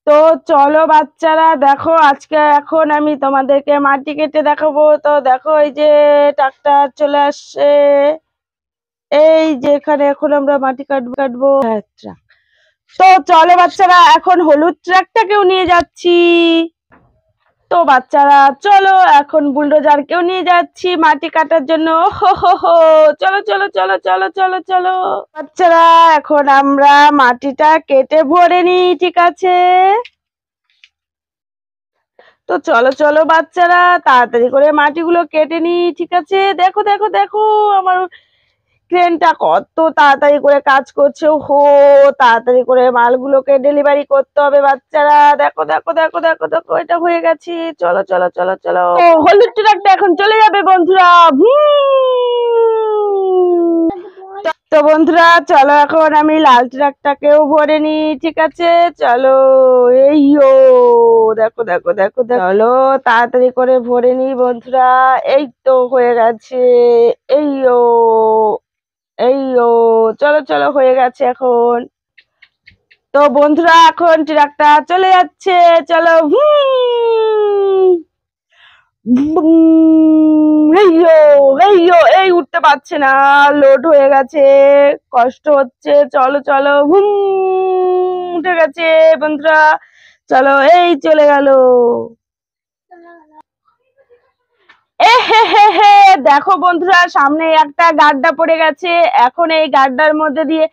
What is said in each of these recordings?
তো চলো বাচ্চারা, দেখো আজকে এখন আমি তোমাদেরকে মাটি কেটে দেখাবো। তো দেখো এই যে ট্রাক্টর চলে আসছে, এই যে এখানে এখন আমরা মাটি কাটবো। হ্যাঁ, ট্রাক। তো চলো বাচ্চারা, এখন হলুদ ট্রাকটাকেও নিয়ে যাচ্ছি। তো বাচ্চারা চলো, এখন বুলডোজারকেও নিয়ে যাচ্ছি মাটি কাটার জন্য। হো হো হো, চলো চলো চলো চলো চলো চলো বাচ্চারা, এখন আমরা মাটিটা কেটে ভরে নিই, ঠিক আছে? তো চলো চলো বাচ্চারা, তাড়াতাড়ি করে মাটিগুলো কেটে নি, ঠিক আছে? দেখো দেখো দেখো, আমার ক্রেনটা কত তাড়াতাড়ি করে কাজ করছে। হো, তাড়াতাড়ি করে মালগুলোকে ডেলিভারি করতে হবে বাচ্চারা। দেখো দেখো দেখো দেখো দেখো, এটা হয়ে গেছে। চলো চলো চলো চলো, ও হলুদ ট্রাকটা এখন চলে যাবে বন্ধুরা। তো বন্ধুরা চলো, এখন আমি লাল ট্রাকটাকেও ভরে নি, ঠিক আছে? চলো, এই ও, দেখো দেখো দেখো দেখো, চলো তাড়াতাড়ি করে ভরে নি বন্ধুরা। এই তো হয়ে গেছে। এই ও, এই ও, চলো চলো, হয়ে গেছে এখন। তো বন্ধুরা এখন ট্রাকটা চলে যাচ্ছে। চলো, এই উঠতে পারছে না, লোড হয়ে গেছে, কষ্ট হচ্ছে। চলো চলো, উঠে গেছে বন্ধুরা। চলো, এই চলে গেল। এ হে হে হে, দেখো বন্ধুরা, সামনে একটা গাড্ডা পড়ে গেছে। এখন এই গাড্ডার মধ্যে দিয়ে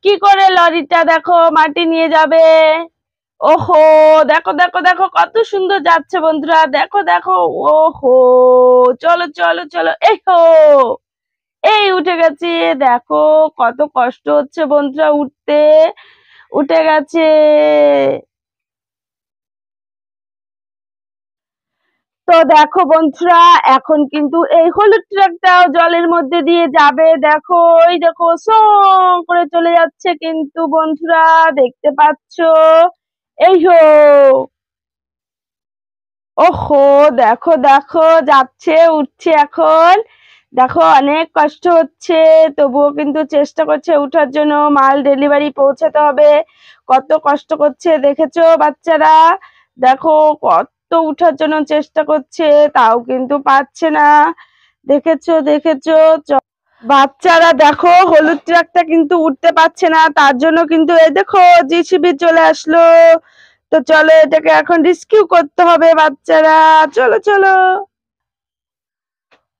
কি করে লরিটা দেখো মাটি নিয়ে যাবে? ওহো, দেখো দেখো দেখো, কত সুন্দর যাচ্ছে বন্ধুরা, দেখো দেখো। ওহো, চলো চলো চলো, এই হো, এই উঠে গেছে। দেখো কত কষ্ট হচ্ছে বন্ধুরা উঠতে। উঠে গেছে। তো দেখো বন্ধুরা, এখন কিন্তু এই হলুদ ট্রাকটাও জলের মধ্যে দিয়ে যাবে। দেখো, এই দেখো, সং করে চলে যাচ্ছে কিন্তু বন্ধুরা, দেখতে পাচ্ছো? এই হো, ওহো, দেখো দেখো, যাচ্ছে, উঠছে এখন। দেখো অনেক কষ্ট হচ্ছে, তবুও কিন্তু চেষ্টা করছে উঠার জন্য, মাল ডেলিভারি পৌঁছাতে হবে। কত কষ্ট করছে দেখেছো বাচ্চারা? দেখো কত উঠার জন্য চেষ্টা করছে, তাও কিন্তু পারছে না। দেখেছো দেখেছো? বাচ্চারা দেখো, হলুদ ট্রাকটা কিন্তু উঠতে পারছে না, তার জন্য কিন্তু এই দেখো জিসিবি চলে আসলো। তো চলো, এটাকে এখন রেস্কিউ করতে হবে বাচ্চারা। চলো চলো।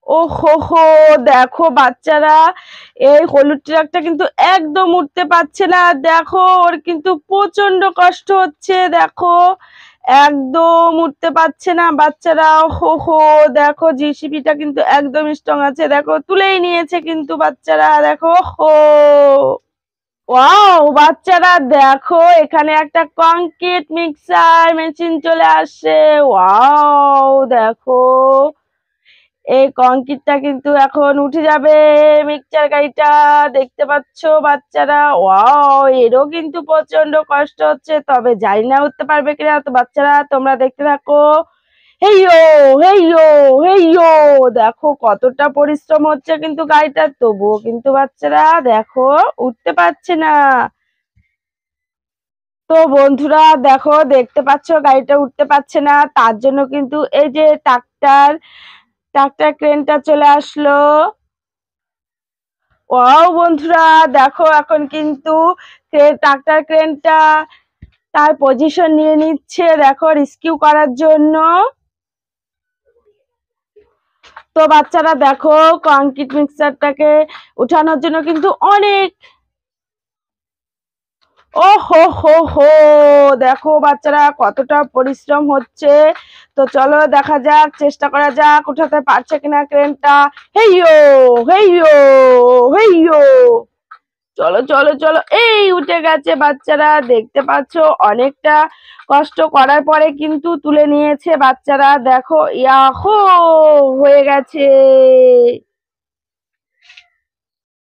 ও হো হো, দেখো বাচ্চারা, এই হলুদ ট্রাকটা কিন্তু একদম উঠতে পারছে না। দেখো, ওর কিন্তু প্রচন্ড কষ্ট হচ্ছে। দেখো, একদম উঠতে পারছে না বাচ্চারা। হো হো, দেখো জিসিবিটা কিন্তু একদম স্ট্রং আছে, দেখো তুলেই নিয়েছে কিন্তু বাচ্চারা। দেখো, হো, ওয়াও বাচ্চারা, দেখো এখানে একটা কংক্রিট মিক্সার মেশিন চলে আসছে। ওয়াও, দেখো এই কংক্রিটটা কিন্তু এখন উঠে যাবে মিক্সচার গাড়িটা, দেখতে পাচ্ছো বাচ্চারা? ওয়াও, এরও কিন্তু প্রচন্ড কষ্ট হচ্ছে, তবে জানি না উঠতে পারবে কিনা। তো বাচ্চারা তোমরা দেখতে থাকো। হেইয়ো, হেইয়ো, হেইয়ো, দেখো কতটা পরিশ্রম হচ্ছে কিন্তু গাড়িটা, তবুও কিন্তু বাচ্চারা দেখো উঠতে পারছে না। তো বন্ধুরা দেখো, দেখতে পাচ্ছ গাড়িটা উঠতে পারছে না, তার জন্য কিন্তু এই যে ট্রাক্টর ট্রাক্টর ক্রেনটা চলে আসলো। ওয়াও বন্ধুরা, দেখো এখন কিন্তু ট্রাক্টর ক্রেনটা তার পজিশন নিয়ে নিচ্ছে, দেখো রেস্কিউ করার জন্য। তো বাচ্চারা দেখো, কংক্রিট মিক্সারটাকে উঠানোর জন্য কিন্তু অনেক, ও হো হো হো, দেখো বাচ্চারা কতটা পরিশ্রম হচ্ছে। তো চলো দেখা যাক, চেষ্টা করা যাক উঠাতে পারছে কিনা ক্রেনটা। হেইয়ো, হেইয়ো, হেইয়ো, চলো চলো চলো, এই উঠে গেছে বাচ্চারা, দেখতে পাচ্ছো অনেকটা কষ্ট করার পরে কিন্তু তুলে নিয়েছে বাচ্চারা। দেখো, ইয়াহো, হয়ে গেছে।